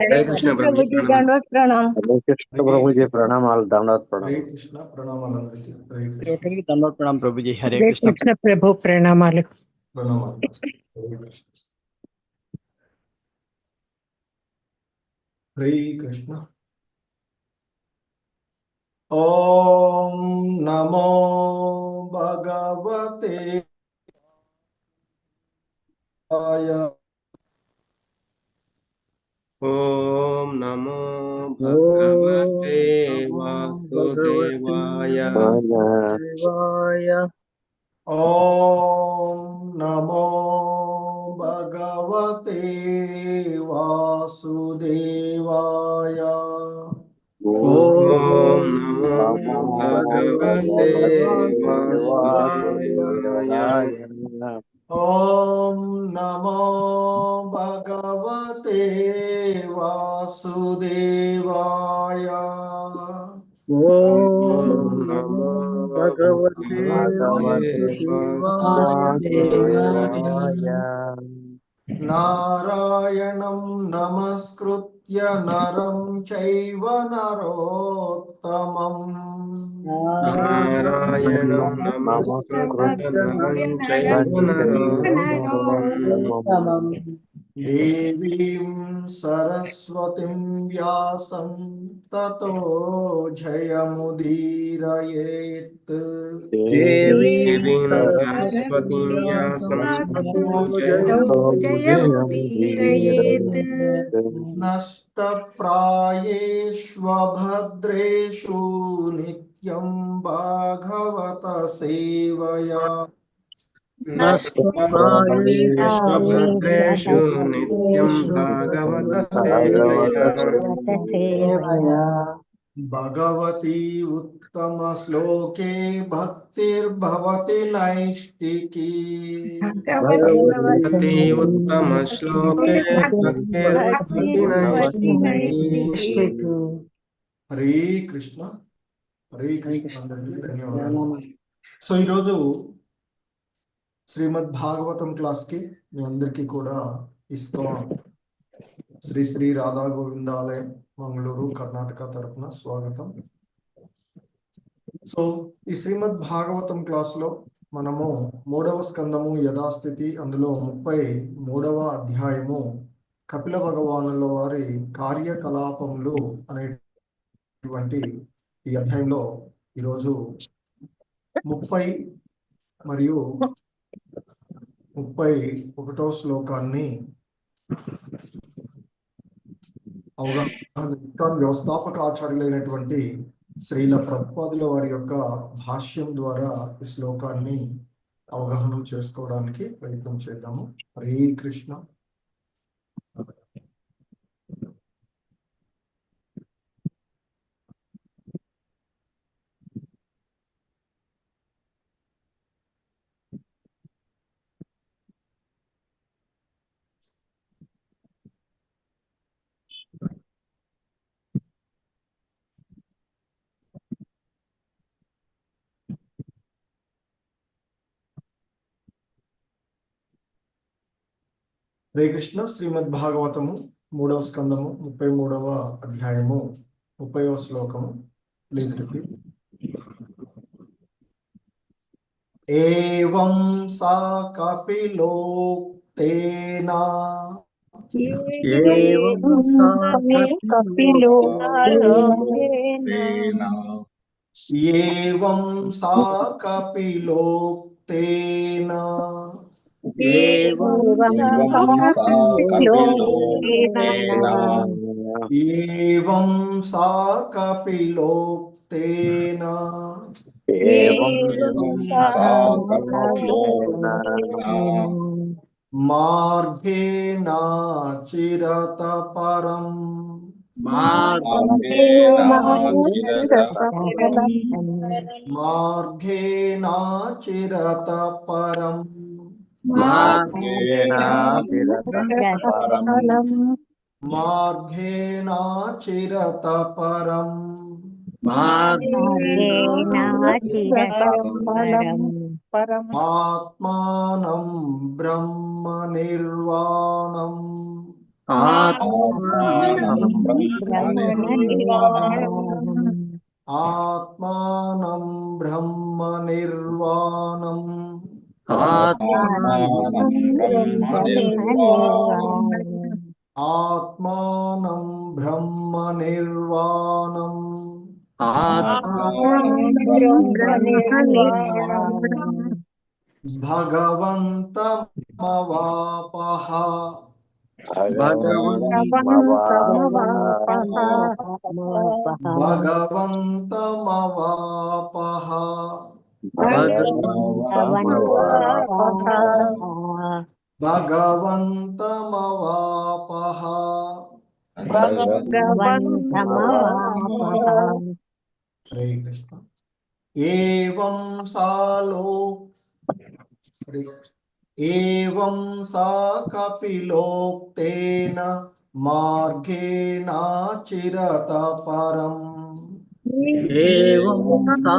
हरे कृष्ण प्रभु जी दंडवत प्रणाम। हरे कृष्ण प्रभु जी प्रणामाలు दंडवत प्रणाम। हरे कृष्ण ప్రణామాలందరికీ हरे कृष्ण दंडवत प्रणाम प्रभु जी। हरे हरे कृष्ण कृष्ण प्रभु प्రణామాలు। ప్రణామాలు हरे कृष्ण हरे कृष्ण। ओम नमो भगवते वाय। ओम नमो भगवते वासुदेवाय। ओम नमो भगवते वासुदेवाय। ओम नमो भगवते वासुदेवाय। ओम नमो भगवते वासुदेवाय। ओम नमो भगवते वासुदेवाय। नारायणं नमस्कृत्य नरं चैव नरोत्तमम्। नारायणं नमस्कृत्य नरं चैव नरोत्तमम्। देवीं सरस्वतीं व्यासं ततो जयमुदीरयेत्। देवीं सरस्वतीं व्यासं ततो जयमुदीरयेत्। नष्टप्रायेष्वभद्रेषु नित्यं भागवत सेवया। नष्टप्रायेष्वभद्रेषु नित्यं भागवत सेवया। भगवती उत्तम श्लोके भक्तिर्भवति नैष्टिकी। भगवती उत्तम श्लोके भक्तिर्भवति नैष्टिकी। हरे कृष्ण అందరికీ ధన్యవాదాలు। సో ఈరోజు శ్రీమద్ భాగవతం క్లాస్ కి మీ అందరికీ కూడా ఇస్కాన్ శ్రీ శ్రీ రాధా గోవిందాలయం మంగళూరు కర్ణాటక తరపున స్వాగతం। సో ఈ శ్రీమద్ భాగవతం క్లాస్ లో మనము 3వ స్కందము యథాస్థితి, అందులో 33వ అధ్యాయము కపిల భగవానుల వారి కార్యకలాపములు అనేటువంటి ఈ అధ్యాయంలో ఈరోజు 30 మరియు 31వ శ్లోకాన్ని అవగాహన వ్యవస్థాపక ఆచార్యులైనటువంటి శ్రీల ప్రభుపాదుల వారి యొక్క భాష్యం ద్వారా ఈ శ్లోకాన్ని అవగాహన చేసుకోవడానికి ప్రయత్నం చేద్దాము। హరే కృష్ణ। హరే కృష్ణ। శ్రీమద్ భాగవతము 3వ స్కందము 33వ అధ్యాయము 30వ శ్లోకము। Please repeat. ఏవం సా కపిలోక్తేన ఏవం సా కపిలోక్తేన ఏవం సా కపిలోక్తేన మార్గేణ చిరత పరం। మార్గేణ చిరత పరం। మార్గేణ చిరత పరం। ఆత్మానం బ్రహ్మ నిర్వాణం। ఆత్మానం ఆత్మానం బ్రహ్మ నిర్వాణం ఆత్మానం బ్రహ్మ నిర్వాణం భగవంతమవాపః భగవంతమవాపః భగవంతమవాపః హరే కృష్ణ. ఏవం ఏవం సా కపిలోక్తేన మార్గేణ చిరత పరం ఏవం సా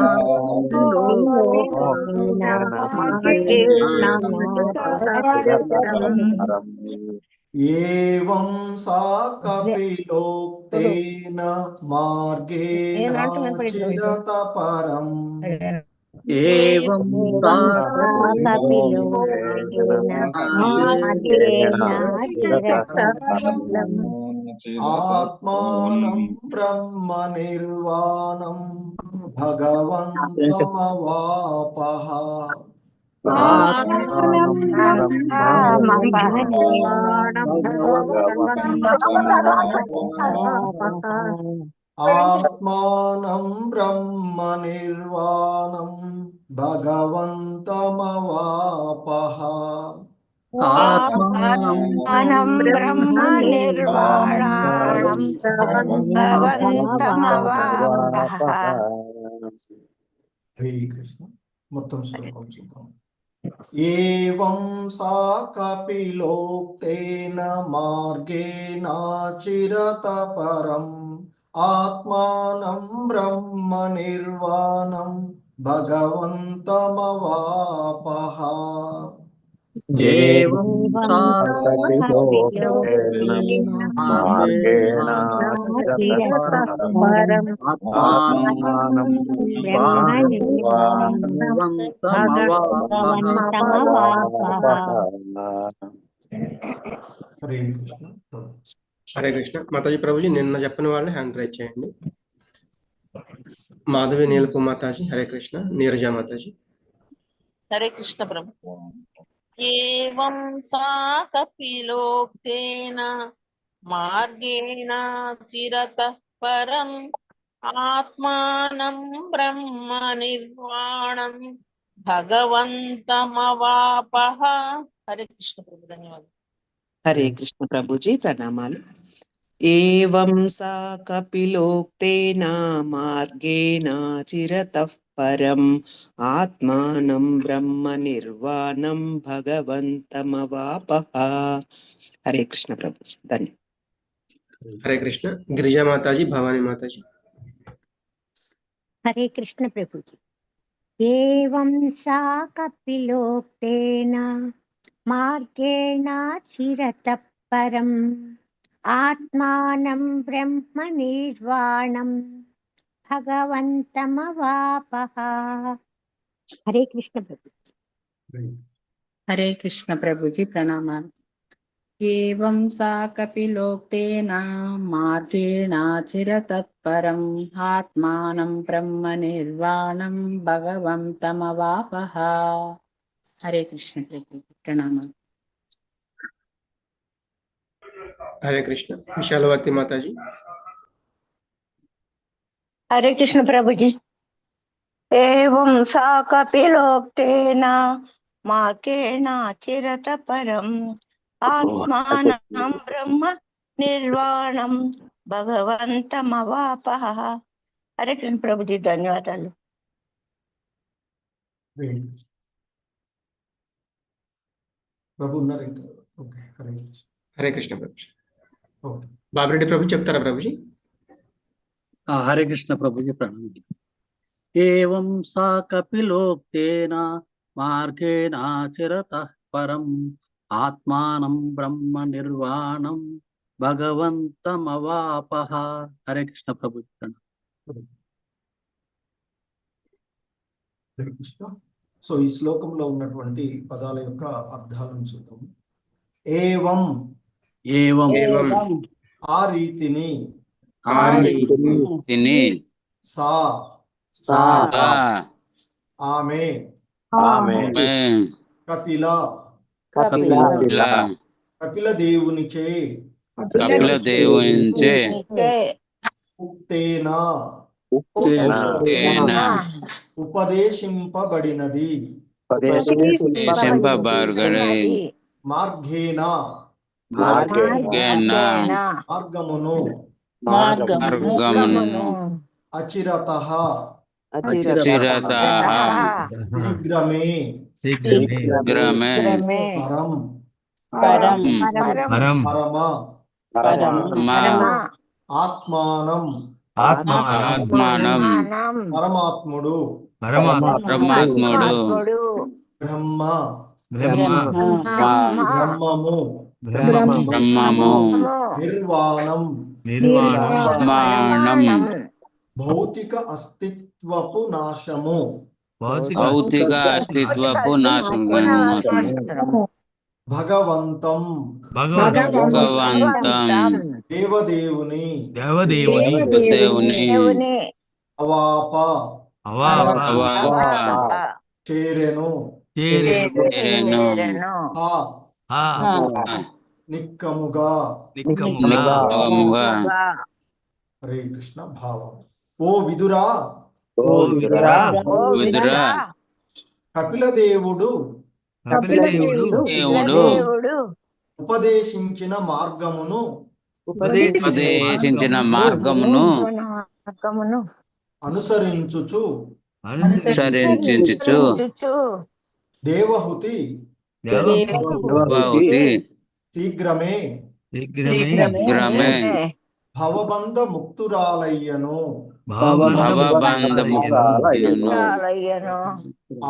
కపిలోక్తేన మార్గేణ చిరత పరం ఆత్మానం బ్రహ్మ నిర్వాణం భగవంతమవాపః ఆత్మానం బ్రహ్మ నిర్వాణం భగవంతమవాపః హరే కృష్ణ. మొత్తం శ్లోకం చూద్దాం. ఏవం సా కపిలోక్తేన మార్గేణ చిరత పరం ఆత్మానం బ్రహ్మ నిర్వాణం భగవంతమవాపః హరే కృష్ణ. హరే కృష్ణ. మాతాజీ ప్రభుజీ నిన్న చెప్పిన వాళ్ళు హ్యాండ్ రైజ్ చేయండి. మాధవి నీలపు మాతాజీ హరే కృష్ణ. నీరజ మాతాజీ హరే కృష్ణ ప్రభు. ఏవం సా కపిలోక్తేన మార్గేణ చిరత పరం ఆత్మానం బ్రహ్మ నిర్వాణం భగవంతమవాపః. హరే కృష్ణ ప్రభు. ధన్యవాదాలు. హరే కృష్ణ ప్రభుజీ ప్రణామాలు. ఏవం సా కపిలోక్తేన మార్గేణ చిరతః పరం ఆత్మానం బ్రహ్మ నిర్వాణం భగవంతమవాపః. హరే కృష్ణ ప్రభుజీ ధన్యవాదాలు. హరే కృష్ణ. గిరిజా మాతాజీ భవానీ మాతాజీ హరే కృష్ణ ప్రభుజీ. ఏవం సా కపిలోక్తేన మార్గేణ చిరతః పరం ఆత్మానం బ్రహ్మ నిర్వాణం భగవంతమవాపః. హరే కృష్ణ ప్రభుజీ. హరే కృష్ణ ప్రభుజీ ప్రణామాలు. ఏవం సా కపిలోక్తేన మార్గేణ చిరతః పరం ఆత్మానం బ్రహ్మ నిర్వాణం భగవంతమవాపః. హరే కృష్ణ ప్రభుజీ ప్రణామాలు. హరే కృష్ణ. విశాలవతి మాతాజీ హరే కృష్ణ ప్రభుజీ. ఏవం సా కపిలోక్తేన మార్గేణ చిరత పరం ఆత్మానం బ్రహ్మ నిర్వాణం భగవంతమవాపః. హరే కృష్ణ ప్రభుజీ ధన్యవాదాలు. ప్రభు ఉన్నారు ఇంకా. ఓకే. హరే కృష్ణ. హరే కృష్ణ ప్రభుజీ. ఓకే. బాబిరెడ్డి ప్రభు చెప్తారా ప్రభుజీ? హరే కృష్ణ ప్రభుజీ ప్రణామాలు. ఏవం సా కపిలోక్తేన మార్గేణ చిరతః పరం ఆత్మానం బ్రహ్మ నిర్వాణం భగవంతమవాపహ. హరే కృష్ణ ప్రభుజీ. హరే కృష్ణ. సో ఈ శ్లోకంలో ఉన్నటువంటి పదాల యొక్క అర్థాలను చూద్దాం. ఏవం ఏవం ఆ రీతిని, సా ఆమె, కపిల కపిల దేవునిచే ఉక్తేనా ఉపదేశింపబడినది, మార్గేణ మార్గమును, అచిరతః శీఘ్రమే పరం పరమ ఆత్మానం పరమాత్ముడు బ్రహ్మ బ్రహ్మము నిర్వాణం భౌతిక అస్తిత్వపు నాశము, భగవంతం దేవదేవుని అవాప చేరెను నిక్కముగా. హరే కృష్ణ. భావం. ఓ విదురా కపిల దేవుడు ఉపదేశించిన మార్గమును అనుసరించుచు దేవహుతి శీఘ్రమే భవబంధ ముక్తురాలయ్యను.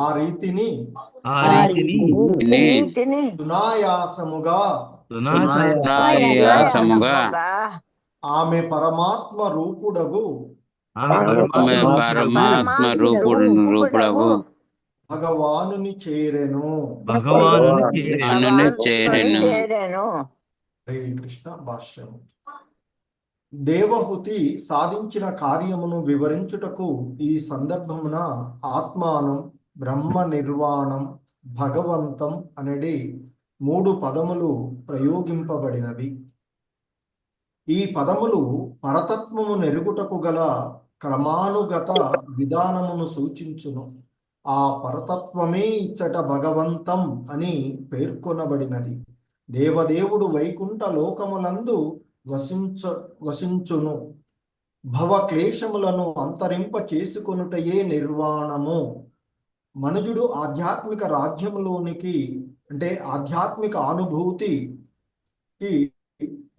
ఆ రీతిని సునాయాసముగా ఆమె పరమాత్మ రూపుడగు భగవానుని చేరెను. హరే కృష్ణ. భాష్యం. దేవహుతి సాధించిన కార్యమును వివరించుటకు ఈ సందర్భమున ఆత్మానం, బ్రహ్మ నిర్వాణం, భగవంతం అనేది 3 పదములు ప్రయోగింపబడినవి. ఈ పదములు పరతత్వము నెరుగుటకు గల క్రమానుగత విధానమును సూచించును. ఆ పరతత్వమే ఇచ్చట భగవంతం అని పేర్కొనబడినది. దేవదేవుడు వైకుంఠ లోకములందు వసించును. భవ క్లేశములను అంతరింప చేసుకొనుటయే నిర్వాణము. మనుజుడు ఆధ్యాత్మిక రాజ్యములోనికి అంటే ఆధ్యాత్మిక అనుభూతికి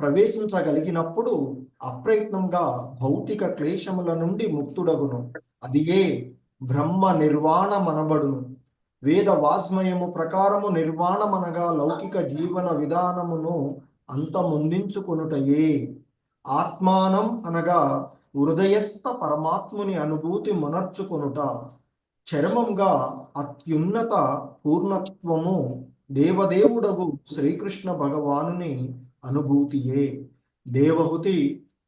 ప్రవేశించగలిగినప్పుడు అప్రయత్నంగా భౌతిక క్లేశముల నుండి ముక్తుడగును. అది ఏ బ్రహ్మ నిర్వాణమనబడును. వేద వాస్మయము ప్రకారము నిర్వాణమనగా లౌకిక జీవన విధానమును అంతమొందించుకొనుటయే. ఆత్మానం అనగా హృదయస్థ పరమాత్ముని అనుభూతి మొనర్చుకొనుట. చరమంగా అత్యున్నత పూర్ణత్వము దేవదేవుడగు శ్రీకృష్ణ భగవానుని అనుభూతియే. దేవహుతి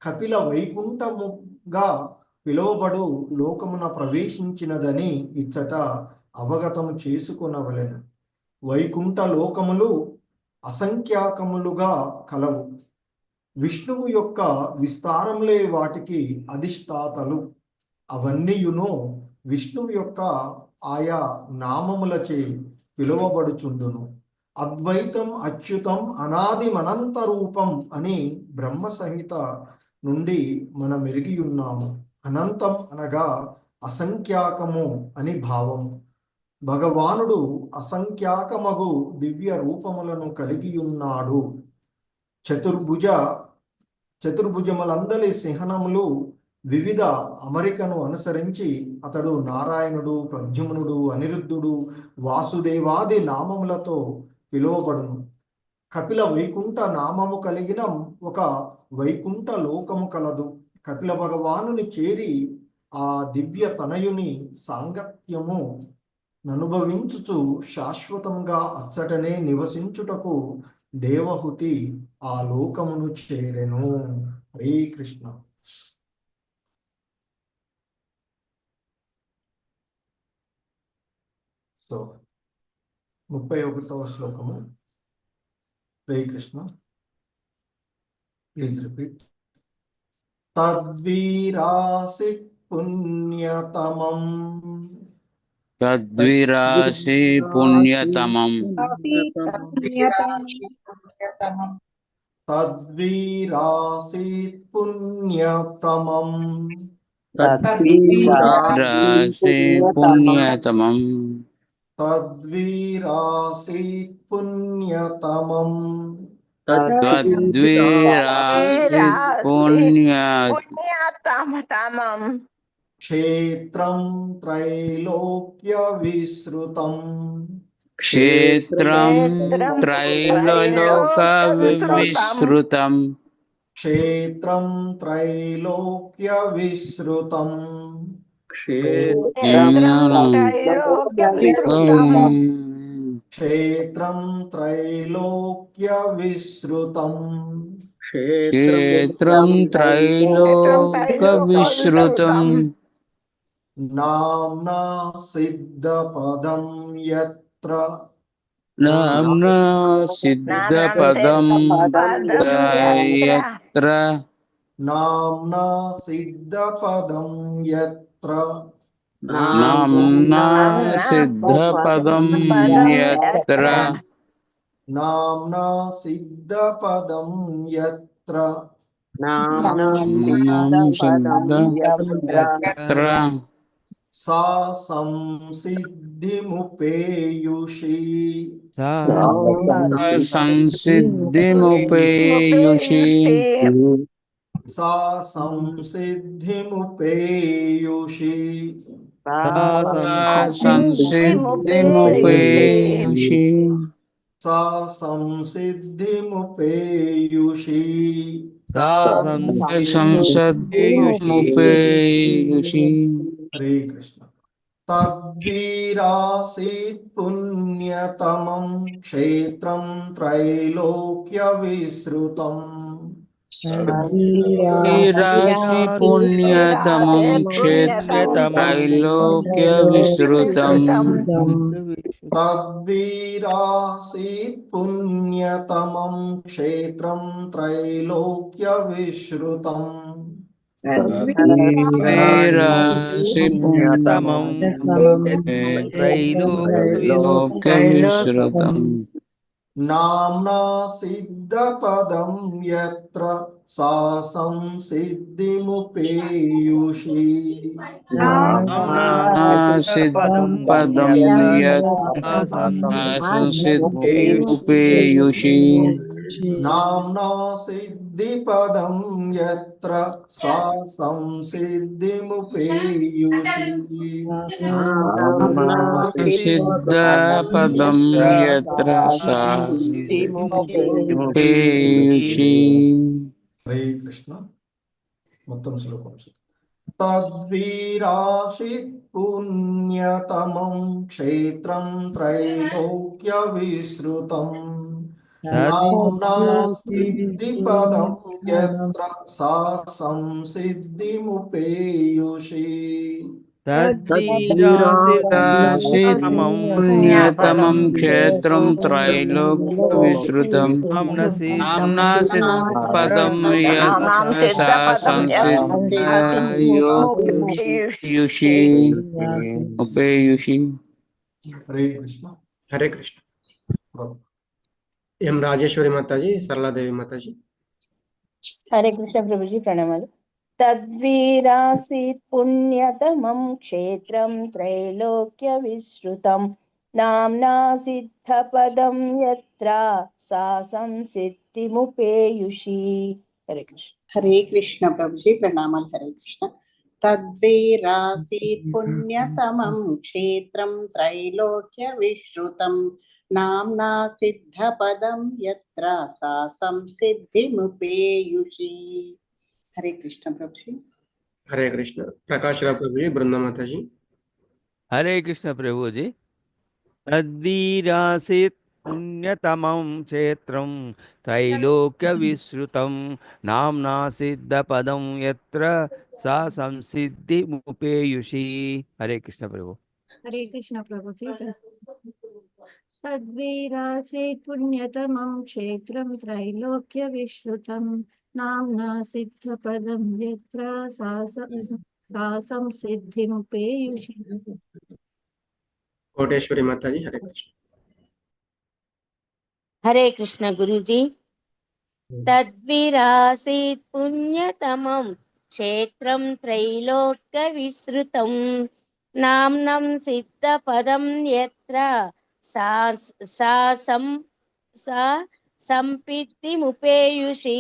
కపిల వైకుంఠముగా పిలువబడు లోకమున ప్రవేశించినదని ఇచ్చట అవగతము చేసుకొనవలెను. వైకుంఠ లోకములు అసంఖ్యాకములుగా కలవు. విష్ణువు యొక్క విస్తారములే వాటికి అధిష్టాతలు. అవన్నీయును విష్ణువు యొక్క ఆయా నామములచే పిలువబడుచుండును. అద్వైతం, అచ్యుతం, అనాదిమనంత రూపం అని బ్రహ్మ సంహిత నుండి మనం ఎరిగి ఉన్నాము. అనంతం అనగా అసంఖ్యాకము అని భావము. భగవానుడు అసంఖ్యాకమగు దివ్య రూపములను కలిగి ఉన్నాడు. చతుర్భుజములందలి సింహనములు వివిధ అమరికను అనుసరించి అతడు నారాయణుడు, ప్రద్యుమ్నుడు, అనిరుద్ధుడు, వాసుదేవాది నామములతో పిలువబడును. కపిల వైకుంఠ నామము కలిగిన ఒక వైకుంఠ లోకము కలదు. కపిల భగవానుని చేరి ఆ దివ్య తనయుని సాంగత్యము ననుభవించుచు శాశ్వతంగా అచ్చటనే నివసించుటకు దేవహుతి ఆ లోకమును చేరెను. హరే కృష్ణ. సో 31వ శ్లోకము. హరే కృష్ణ. Please repeat. తద్వీరాసి పుణ్యతమం తద్విరాశి పుణ్యతమం తద్వీరాసి పుణ్యతమం రాశి పుణ్యతమం తద్వీరాసి పుణ్యతమం తద్విరాశి పుణ్యతమం క్షేత్రం త్రైలోక్య విశ్రుతం క్షేత్రం త్రైలోక విశ్రుతం క్షేత్రం త్రైలోక్య విశ్రుతం క్షేత్రం త్రైలోక్య విశ్రుతం క్షేత్రం త్రైలోక విశ్రుతం నామ్నా సిద్ధపదం యత్ర నామ్నా సిద్ధపదం యత్ర నామ్నా సిద్ధపదం యత్ర నామ్నా సిద్ధపదం యత్ర నామ్నా సిద్ధపదం యత్ర సిద్ధపదం సా సంసిద్ధిముపేయుషి సంసిద్ధిముపేయుషి సా సంసిద్ధిముపేయుషి సంసిద్ధిముపేయుషి సా సంసిద్ధిముపేయుషి సంసిద్ధిముపేయుషి. హరే కృష్ణ. తద్వీరాసీత్ పుణ్యతమం క్షేత్రం త్రైలోక్య విశ్రుతం రాశి పుణ్యతమం క్షేత్రం త్రైలోక్య విశ్రుతం తద్వీరాసీత్ పుణ్యతమం క్షేత్రం త్రైలోక్య విశ్రుతం రాశి పుణ్యతమం త్రైలోక్య విశ్రుతం నామ్నా సిద్ధపదం యత్ర సా సంసిద్ధిముపేయుషి సిద్ధపదం యత్ర సంసిద్ధిముపేయుషి నామ్నా సిద్ధిపదం యత్ర సా సంసిద్ధిముపేయుషి సిద్ధపదం యత్ర సంసిద్ధిముపేయుషి. హరే కృష్ణ. మొత్తం శ్లోకం. తద్వీరాశిత్ పుణ్యతమం క్షేత్రం త్రైలోక్య విశ్రుతం నామ్నా సిద్ధిపదం యత్ర సా సంసిద్ధిముపేయుషి పుణ్యతమం క్షేత్రం త్రైలోక్య విశ్రుతం నామ్నా సిద్ధపదం యత్ర సంసిద్ధిముపేయుషి. హరే కృష్ణ. హరే కృష్ణ. ఎం రాజేశ్వరి మాతాజీ, సరళాదేవి మాతాజీ. హరే కృష్ణ ప్రభుజీ, ప్రణామాలు. తద్వీరాసీత్ పుణ్యతమం క్షేత్రం త్రైలోక్య విశ్రుతం నామ్నా సిద్ధపదం యత్ర సా సంసిద్ధిముపేయుషి. హరే కృష్ణ. హరే కృష్ణ ప్రభుజీ, ప్రణామాలు. హరే కృష్ణ. తద్వీరాసీత్ పుణ్యతమం క్షేత్రం త్రైలోక్య విశ్రుతం నామ్నా సిద్ధపదం యత్ర సా సంసిద్ధిముపేయుషి. హరే కృష్ణ ప్రభుజీ. హరే కృష్ణ. ప్రకాష్ రావు ప్రభుజీ, బృందమాతాజీ. హరే కృష్ణ ప్రభుజీ. తద్వీరాసిత్ పుణ్యతమం క్షేత్రం త్రైలోక్య విశ్రుతం నామ్నా సిద్ధపదం యత్ర సా సంసిద్ధి ముపేయుషి. హరే కృష్ణ ప్రభు. హరే కృష్ణ ప్రభుజీ. తద్వీరాసేత్ పుణ్యతమం క్షేత్రం త్రైలోక్య విశ్రుతం నామ్నా సిద్ధపదం యత్ర సా సంసిద్ధిముపేయుషి. కోటేశ్వరి మాతాజీ. హరే కృష్ణ. హరే కృష్ణ గురుజీ. తద్విరాసీత్ పుణ్యతమం క్షేత్రం త్రైలోక్య విశ్రుతం నామ్నం సిద్ధపదం యత్ర సా సంసిద్ధిముపేయుషి.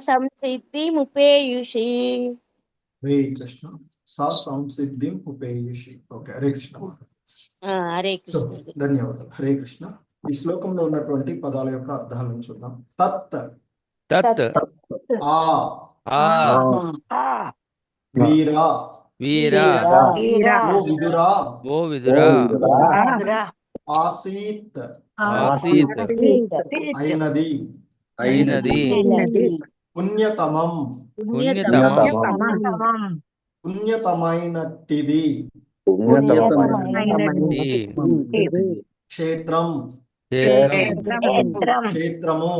సంసిద్ధిముపేయుషి. హరే కృష్ణ. సా సంసిద్ధిం ఉపేయుషి. ఓకే, హరే కృష్ణ. హరే కృష్ణ. ధన్యవాదాలు. హరే కృష్ణ. ఈ శ్లోకంలో ఉన్నటువంటి పదాల యొక్క అర్థాలను చూద్దాం. తత్ ఆ వీరా వీరా ఓ విదురా ఓ విదురా ఆసీత్ ఆసీత్ అయినది అయినది పుణ్యతమం పుణ్యతమైనట్టిది క్షేత్రం క్షేత్రము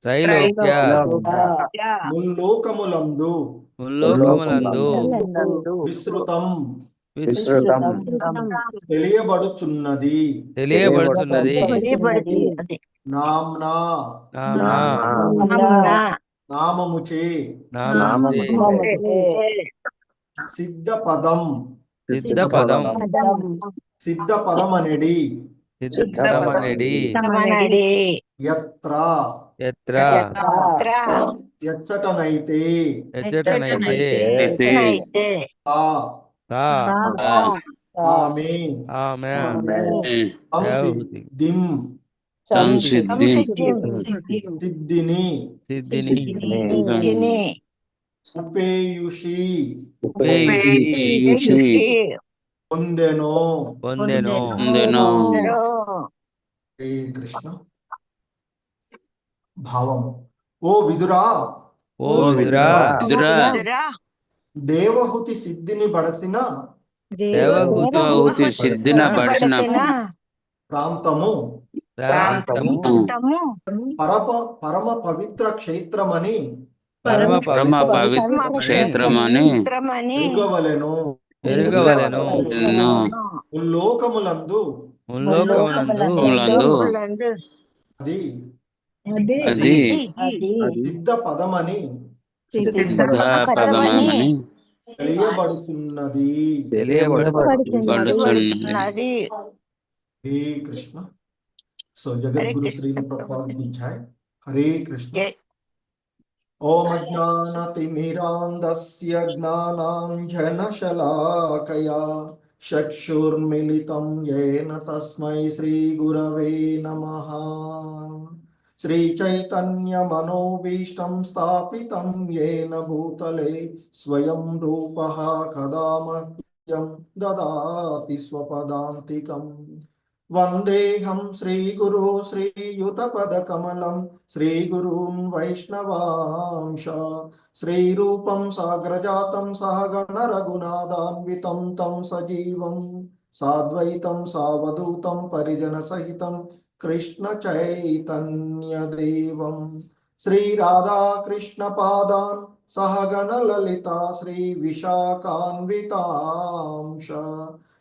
త్రైలోక్య ముల్లోకములందు విస్తృతం తెలియబడుచున్నది నామ్నా నామముచే సిద్ధపదం సిద్ధపదమనెడి యత్ర ఎచ్చటనైతే ఆమె సిద్ధిని ఉపేయుషి పొందెను. శ్రీ కృష్ణ. భావము. ఓ విదురా దేవహుతి సిద్ధిని బడసిన ప్రాంతము పరమ పవిత్ర క్షేత్రమని ఎరుగవలెను. ఉల్లోకములందు అది సిద్ధ పదమని తెలియబడుతున్నది. హరే కృష్ణ. సో జగద్గురు శ్రీల ప్రభుపాద की जय. హరే కృష్ణ. ఓం అజ్ఞానతిమిరాంధస్య జ్ఞానాంజనశలాకయా చక్షుర్మిలితం యేన తస్మై శ్రీ గురవే నమః. శ్రీచైతన్యమనోభీష్టం స్థాపితం యేన భూతలే స్వయం రూపః కదా మహ్యం దదాతి స్వపదాంతికం. వందేహం శ్రీగురు శ్రీయుతపదకమలం శ్రీగురూన్ వైష్ణవాంశ శ్రీరూపం సాగ్రజాతం సహగణ రఘునాథాన్వితం తం సజీవం సాద్వైతం సావధూతం పరిజన సహితం కృష్ణ చైతన్య దేవం శ్రీ రాధా కృష్ణ పాదాన్ సహగణ లలిత శ్రీ విశాఖాన్వితాంశ.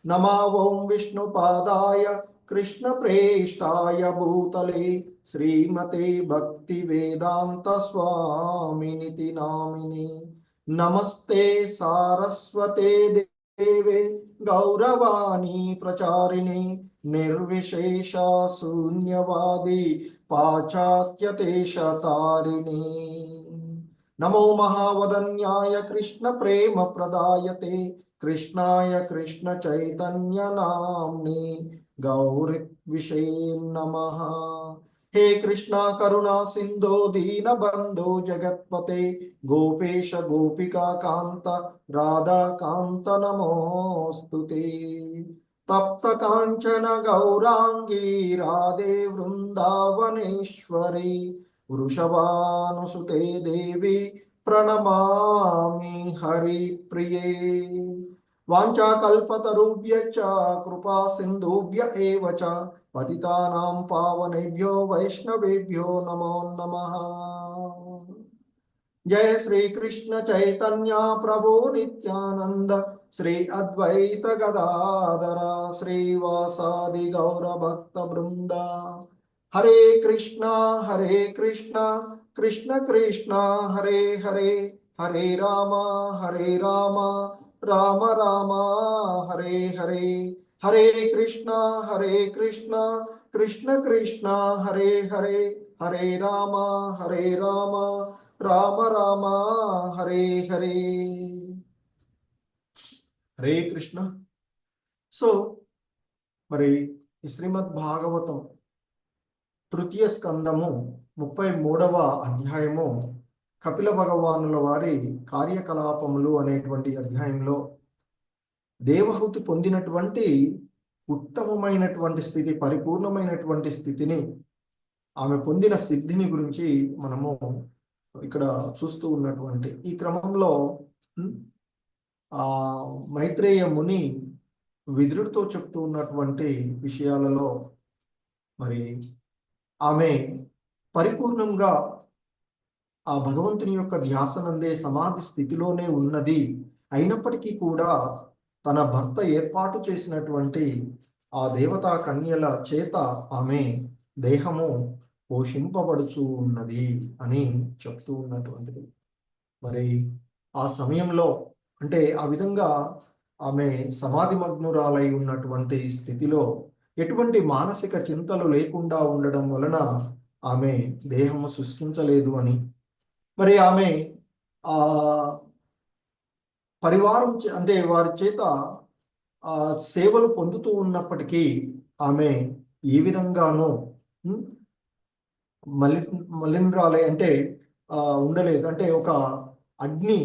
నమో ఓం విష్ణుపాదాయ కృష్ణ ప్రేష్టాయ భూతలే శ్రీమతే భక్తి వేదాంత స్వామినితి నామిని. నమస్తే సారస్వతే దేవే గౌరవాణి ప్రచారిణి నిర్విశేష శూన్యవాది పాశ్చాత్యదేశతారిణి. నమో మహావదన్యాయ కృష్ణ ప్రేమ ప్రదాయతే కృష్ణాయ కృష్ణ చైతన్య నామ్ని గౌరిత్విషే నమః. హే కృష్ణ కరుణా సింధో దీన బంధో జగత్పతే గోపేశ గోపికా కాంత రాధా కాంత నమోస్తుతే. తప్త కాంచన గౌరాంగీ రాధే వృందావనేశ్వరి వృషభానుసుతే దేవి ప్రణమామి హరిప్రియే. వాంఛాకల్పతరుభ్యశ్చ కృపా సింధుభ్య ఏవ చ పతితానాం పావనేభ్యో వైష్ణవేభ్యో నమో నమః. జయ శ్రీ కృష్ణ చైతన్య ప్రభు నిత్యానంద శ్రీ అద్వైత గదాధర శ్రీవాసాది గౌర భక్త బృంద. హరే కృష్ణ కృష్ణ కృష్ణ హరే హరే, హరే రామ రామ రామ హరే హరే. హరే కృష్ణ కృష్ణ కృష్ణ హరే హరే, హరే రామ రామ రామ హరే హరే. హరే కృష్ణ. సో మరి ఈ శ్రీమద్ భాగవతం తృతీయ స్కందము 33వ అధ్యాయము కపిల భగవానుల వారి కార్యకలాపములు అనేటువంటి అధ్యాయంలో దేవహూతి పొందినటువంటి ఉత్తమమైనటువంటి స్థితి, పరిపూర్ణమైనటువంటి స్థితిని, ఆమె పొందిన సిద్ధిని గురించి మనము ఇక్కడ చూస్తూ ఉన్నటువంటి ఈ క్రమంలో మైత్రేయ ముని విదురుడితో చెప్తూ ఉన్నటువంటి విషయాలలో మరి ఆమె పరిపూర్ణంగా ఆ భగవంతుని యొక్క ధ్యాసనందే సమాధి స్థితిలోనే ఉన్నది. అయినప్పటికీ కూడా తన భర్త ఏర్పాటు చేసినటువంటి ఆ దేవతా కన్యల చేత ఆమె దేహము పోషింపబడుచూ ఉన్నది అని చెప్తూ ఉన్నటువంటిది. మరి ఆ సమయంలో అంటే ఆ విధంగా ఆమె సమాధి మగ్నురాలై ఉన్నటువంటి స్థితిలో ఎటువంటి మానసిక చింతలు లేకుండా ఉండడం వలన ఆమె దేహము సృష్టించలేదు అని, మరి ఆమె ఆ పరివారం అంటే వారి చేత సేవలు పొందుతూ ఉన్నప్పటికీ ఆమె ఏ విధంగానూ మలినురాలై అంటే ఉండలేదు. అంటే ఒక అగ్ని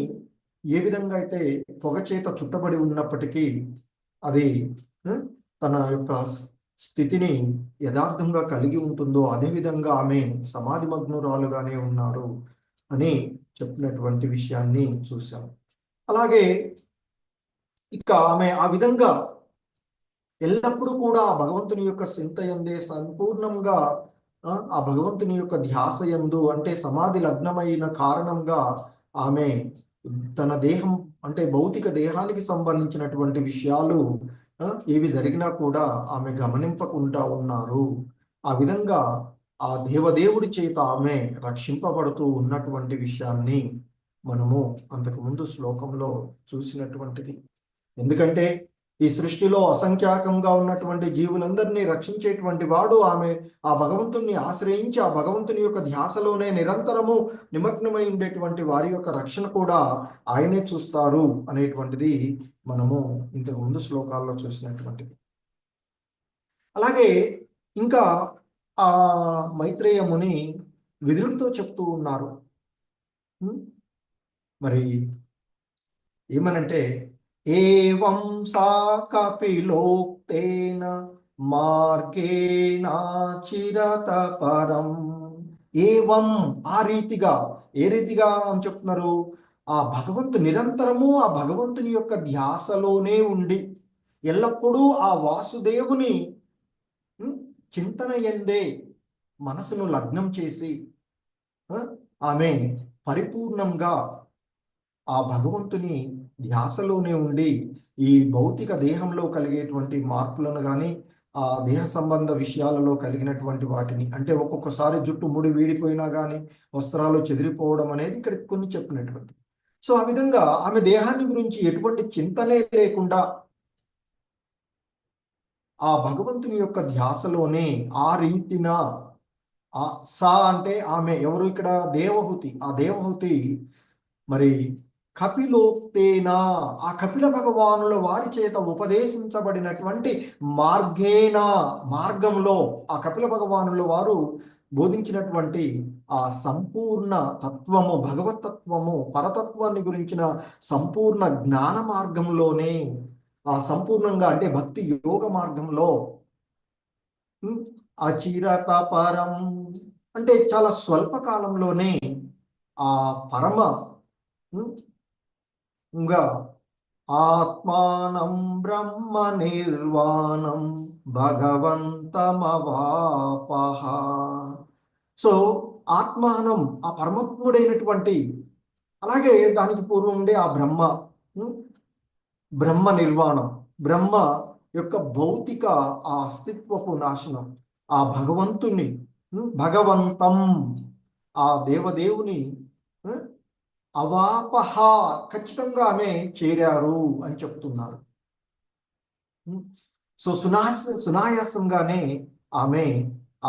ఏ విధంగా అయితే పొగ చేత చుట్టబడి ఉన్నప్పటికీ అది తన యొక్క స్థితిని యథార్థంగా కలిగి ఉంటుందో అదే విధంగా ఆమె సమాధి మగ్నురాలుగానే ఉన్నారు అని చెప్పినటువంటి విషయాన్ని చూసాం. అలాగే ఇక ఆమె ఆ విధంగా ఎల్లప్పుడూ కూడా ఆ భగవంతుని యొక్క చింతయందే సంపూర్ణంగా ఆ భగవంతుని యొక్క ధ్యాస యందు అంటే సమాధి లగ్నమైన కారణంగా ఆమె తన దేహం అంటే భౌతిక దేహానికి సంబంధించినటువంటి విషయాలు ఏవి జరిగినా కూడా ఆమె గమనింపకుండా ఉన్నారు. ఆ విధంగా ఆ దేవదేవుడి చేత ఆమె రక్షింపబడుతూ ఉన్నటువంటి విషయాన్ని మనము అంతకుముందు శ్లోకంలో చూసినటువంటిది. ఎందుకంటే ఈ సృష్టిలో అసంఖ్యాకంగా ఉన్నటువంటి జీవులందరినీ రక్షించేటువంటి వాడు ఆమె ఆ భగవంతుని ఆశ్రయించి ఆ భగవంతుని యొక్క ధ్యాసలోనే నిరంతరము నిమగ్నమై ఉండేటువంటి వారి యొక్క రక్షణ కూడా ఆయనే చూస్తారు అనేటువంటిది మనము ఇంతకు ముందు శ్లోకాల్లో చూసినటువంటిది. అలాగే ఇంకా ఆ మైత్రేయ ముని విదురుడితో చెప్తూ ఉన్నారు. మరి ఏమనంటే ఏవం సా కపిలోక్తేన మార్గేణ చిరత పరం. ఏవం ఆ రీతిగా, ఏ రీతిగా అని చెప్తున్నారు? ఆ నిరంతరము ఆ భగవంతుని యొక్క ధ్యాసలోనే ఉండి ఎల్లప్పుడూ ఆ వాసుదేవుని చింతన యందే మనసును లగ్నం చేసి ఆమె పరిపూర్ణంగా ఆ భగవంతుని ధ్యాసలోనే ఉండి ఈ భౌతిక దేహంలో కలిగేటువంటి మార్పులను కానీ ఆ దేహ సంబంధ విషయాలలో కలిగినటువంటి వాటిని అంటే ఒక్కొక్కసారి జుట్టు ముడి వీడిపోయినా కానీ వస్త్రాలు చెదిరిపోవడం అనేది ఇక్కడ కొన్ని చెప్పినటువంటి. సో ఆ విధంగా ఆమె దేహాన్ని గురించి ఎటువంటి చింతనే లేకుండా ఆ భగవంతుని యొక్క ధ్యాసలోనే ఆ రీతిన సా అంటే ఆమె ఎవరు ఇక్కడ? దేవహూతి. ఆ దేవహూతి మరి కపిలోక్తేనా, ఆ కపిల భగవానుల వారి చేత ఉపదేశించబడినటువంటి మార్గేణ, మార్గంలో ఆ కపిల భగవానుల వారు బోధించినటువంటి ఆ సంపూర్ణ తత్వము, భగవతత్వము, పరతత్వాన్ని గురించిన సంపూర్ణ జ్ఞాన మార్గంలోనే, ఆ సంపూర్ణంగా అంటే భక్తి యోగ మార్గంలో అచిరత పరం అంటే చాలా స్వల్ప కాలంలోనే ఆ పరమ ఇంకా ఆత్మానం బ్రహ్మ నిర్వాణం భగవంతమవాపహ. సో ఆత్మానం ఆ పరమాత్ముడైనటువంటి, అలాగే దానికి పూర్వం ఉండే ఆ బ్రహ్మ నిర్వాణం, బ్రహ్మ యొక్క భౌతిక ఆ అస్తిత్వపు నాశనం, ఆ భగవంతుని భగవంతం ఆ దేవదేవుని అవాపహ ఖచ్చితంగా ఆమె చేరారు అని చెప్తున్నారు. సో సునాయాసంగానే ఆమె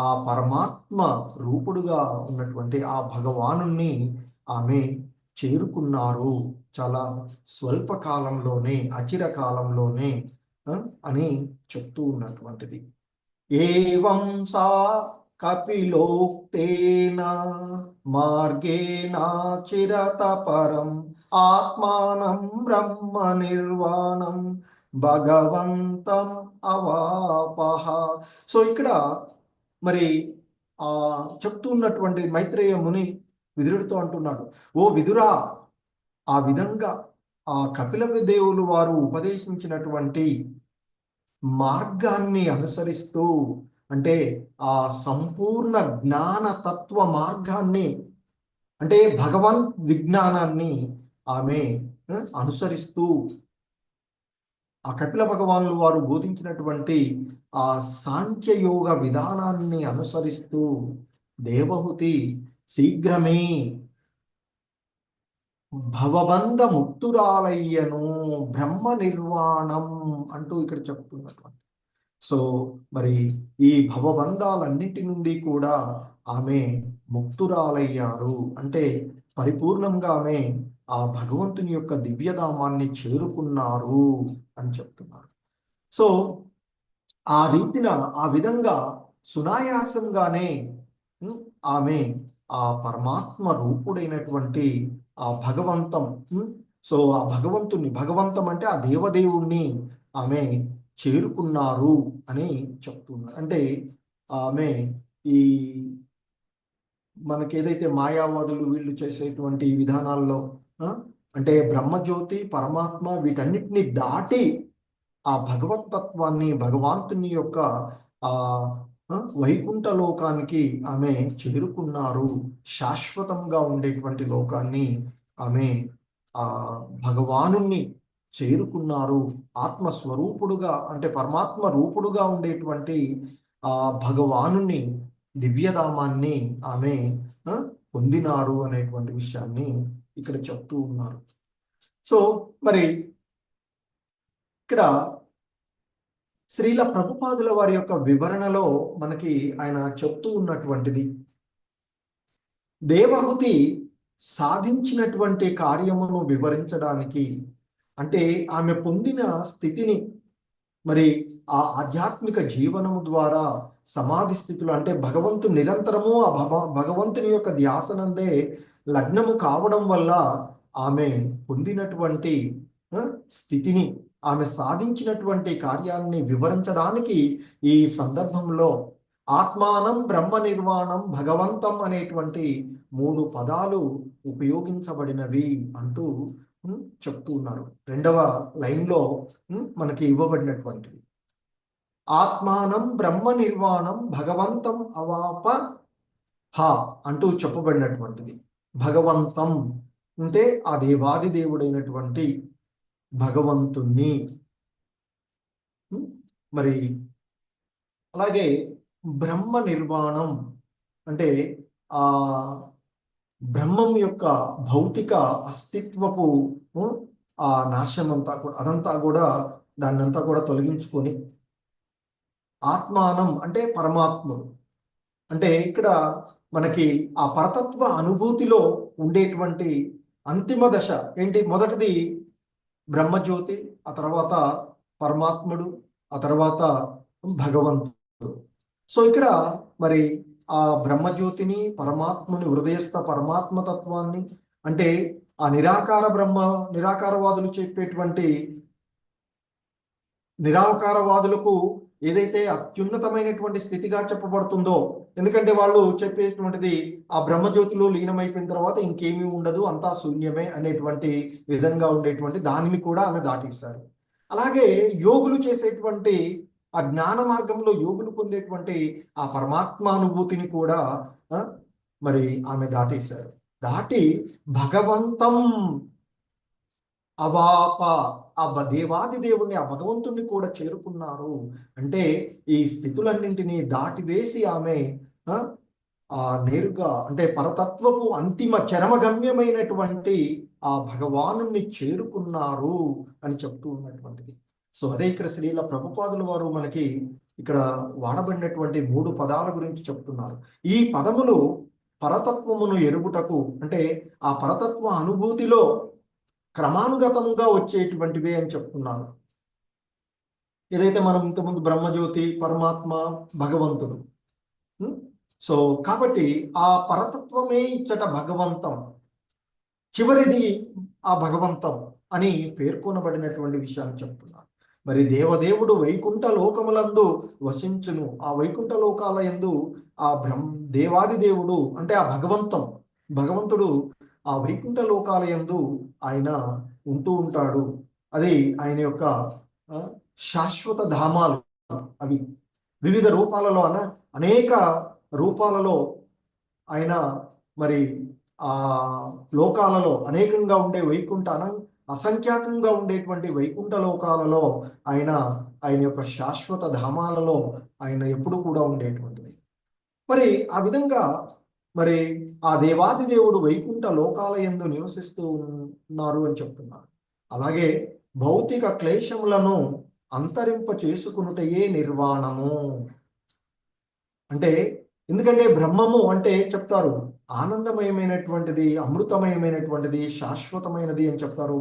ఆ పరమాత్మ రూపుడుగా ఉన్నటువంటి ఆ భగవానుణ్ణి ఆమె చేరుకున్నారు చాలా స్వల్ప కాలంలోనే, అచిర కాలంలోనే అని చెప్తూ ఉన్నటువంటిది. ఏవం సా కపిలోక్తేన మార్గేణ చిరత పరం ఆత్మానం బ్రహ్మ నిర్వాణం భగవంతం అవాపహ. సో ఇక్కడ మరి చెప్తూ ఉన్నటువంటి మైత్రేయ ముని విదురుడితో అంటున్నాడు, ఓ విదురా, ఆ విధంగా ఆ కపిల దేవులు వారు ఉపదేశించినటువంటి మార్గాన్ని అనుసరిస్తూ, అంటే ఆ సంపూర్ణ జ్ఞాన తత్వ మార్గాన్ని, అంటే భగవన్ విజ్ఞానాన్ని ఆమె అనుసరిస్తూ, ఆ కపిల భగవానులు వారు బోధించినటువంటి ఆ సాంఖ్యయోగ విధానాన్ని అనుసరిస్తూ దేవహూతి శీఘ్రమే భవబంధ ముక్తురాలయ్యను బ్రహ్మ నిర్వాణం అంటూ ఇక్కడ చెప్తున్నటువంటి. సో మరి ఈ భవబంధాలన్నింటి నుండి కూడా ఆమె ముక్తురాలయ్యారు, అంటే పరిపూర్ణంగా ఆమె ఆ భగవంతుని యొక్క దివ్యధామాన్ని చేరుకున్నారు అని చెప్తున్నారు. సో ఆ రీతిన, ఆ విధంగా సునాయాసంగానే ఆమె ఆ పరమాత్మ రూపుడైనటువంటి ఆ భగవంతం, సో ఆ భగవంతుని, భగవంతం అంటే ఆ దేవదేవుణ్ణి ఆమె చేరుకున్నారు అని చెప్తున్నారు. అంటే ఆమె ఈ మనకి ఏదైతే మాయావాదులు వీళ్ళు చేసేటువంటి విధానాల్లో అంటే బ్రహ్మజ్యోతి, పరమాత్మ వీటన్నిటిని దాటి ఆ భగవతత్వాన్ని, భగవంతుని యొక్క ఆ వైకుంఠ లోకానికి ఆమె చేరుకున్నారు, శాశ్వతంగా ఉండేటువంటి లోకాన్ని ఆమె ఆ భగవానుణ్ణి చేరుకున్నారు. ఆత్మస్వరూపుడుగా అంటే పరమాత్మ రూపుడుగా ఉండేటువంటి ఆ భగవానుని దివ్యధామాన్ని ఆమె పొందినారు అనేటువంటి విషయాన్ని ఇక్కడ చెప్తూ ఉన్నారు. సో మరి ఇక్కడ శ్రీల ప్రభుపాదుల వారి యొక్క వివరణలో మనకి ఆయన చెప్తూ ఉన్నటువంటిది, దేవహూతి సాధించినటువంటి కార్యమును వివరించడానికి, అంటే ఆమె పొందిన స్థితిని, మరి ఆ ఆధ్యాత్మిక జీవనము ద్వారా సమాధి స్థితిలో, అంటే భగవంతుడు నిరంతరము ఆ భగవంతుని యొక్క ధ్యాసనందే లగ్నము కావడం వల్ల ఆమె పొందినటువంటి స్థితిని, ఆమె సాధించినటువంటి కార్యాన్ని వివరించడానికి ఈ సందర్భంలో ఆత్మానం బ్రహ్మ నిర్వాణం భగవంతం అనేటువంటి 3 పదాలు ఉపయోగించబడినవి అంటూ చెప్తూ ఉన్నారు. 2వ లైన్లో మనకి ఇవ్వబడినటువంటిది ఆత్మానం బ్రహ్మ నిర్వాణం భగవంతం అవాప హ అంటూ చెప్పబడినటువంటిది. భగవంతం అంటే ఆ దేవాది దేవుడైనటువంటి భగవంతుణ్ణి, మరి అలాగే బ్రహ్మ నిర్వాణం అంటే ఆ బ్రహ్మం యొక్క భౌతిక అస్తిత్వపు ఆ నాశనంతా కూడా, అదంతా కూడా దాన్నంతా కూడా తొలగించుకొని, ఆత్మానం అంటే పరమాత్ముడు, అంటే ఇక్కడ మనకి ఆ పరతత్వ అనుభూతిలో ఉండేటువంటి అంతిమ దశ ఏంటి? మొదటిది బ్రహ్మజ్యోతి, ఆ తర్వాత పరమాత్ముడు, ఆ తర్వాత భగవంతుడు. సో ఇక్కడ మరి ఆ బ్రహ్మజ్యోతిని, పరమాత్ముని, హృదయస్థ పరమాత్మ తత్వాన్ని, అంటే ఆ నిరాకారవాదులు చెప్పేటువంటి నిరాకారవాదులకు ఏదైతే అత్యున్నతమైనటువంటి స్థితిగా చెప్పబడుతుందో, ఎందుకంటే వాళ్ళు చెప్పేటువంటిది ఆ బ్రహ్మజ్యోతిలో లీనమైపోయిన తర్వాత ఇంకేమీ ఉండదు, అంతా శూన్యమే అనేటువంటి విధంగా ఉండేటువంటి దానిని కూడా ఆమె దాటేశారు. అలాగే యోగులు చేసేటువంటి ఆ జ్ఞాన మార్గంలో యోగులు పొందేటువంటి ఆ పరమాత్మానుభూతిని కూడా మరి ఆమె దాటేశారు. దాటి భగవంతం అవాప, ఆ దేవాది దేవుణ్ణి, ఆ భగవంతుణ్ణి కూడా చేరుకున్నారు. అంటే ఈ స్థితులన్నింటినీ దాటివేసి ఆమె నేరుగా, అంటే పరతత్వపు అంతిమ చరమగమ్యమైనటువంటి ఆ భగవానుణ్ణి చేరుకున్నారు అని చెప్తూ ఉన్నటువంటిది. సో అదే ఇక్కడ శ్రీల ప్రభుపాదుల వారు మనకి ఇక్కడ వాడబడినటువంటి 3 పదాల గురించి చెప్తున్నారు. ఈ పదములు పరతత్వమును ఎరుగుటకు, అంటే ఆ పరతత్వ అనుభూతిలో క్రమానుగతంగా వచ్చేటువంటివే అని చెప్తున్నారు. ఏదైతే మనం ఇంతకుముందు బ్రహ్మజ్యోతి, పరమాత్మ, భగవంతుడు. సో కాబట్టి ఆ పరతత్వమే ఇచ్చట భగవంతం, చివరిది ఆ భగవంతం అని పేర్కొనబడినటువంటి విషయాన్ని చెప్తున్నారు. మరి దేవదేవుడు వైకుంఠ లోకములందు వసించును. ఆ వైకుంఠ లోకాల యందు ఆ దేవాది దేవుడు, అంటే ఆ భగవంతుడు ఆ వైకుంఠ లోకాల యందు ఆయన ఉంటూ ఉంటాడు. అది ఆయన యొక్క శాశ్వత ధామాలు. అవి వివిధ రూపాలలో, అనేక రూపాలలో ఆయన మరి ఆ లోకాలలో అనేకంగా ఉండే అసంఖ్యాకంగా ఉండేటువంటి వైకుంఠ లోకాలలో ఆయన యొక్క శాశ్వత ధామాలలో ఆయన ఎప్పుడు కూడా ఉండేటువంటిది. మరి ఆ విధంగా మరి ఆ దేవాది దేవుడు వైకుంఠ లోకాల యందు నివసిస్తూ ఉన్నారు అని చెప్తున్నారు. అలాగే భౌతిక క్లేశములను అంతరింప చేసుకునుటయే నిర్వాణము. అంటే ఎందుకంటే బ్రహ్మము అంటే చెప్తారు ఆనందమయమైనటువంటిది, అమృతమయమైనటువంటిది, శాశ్వతమైనది అని చెప్తారు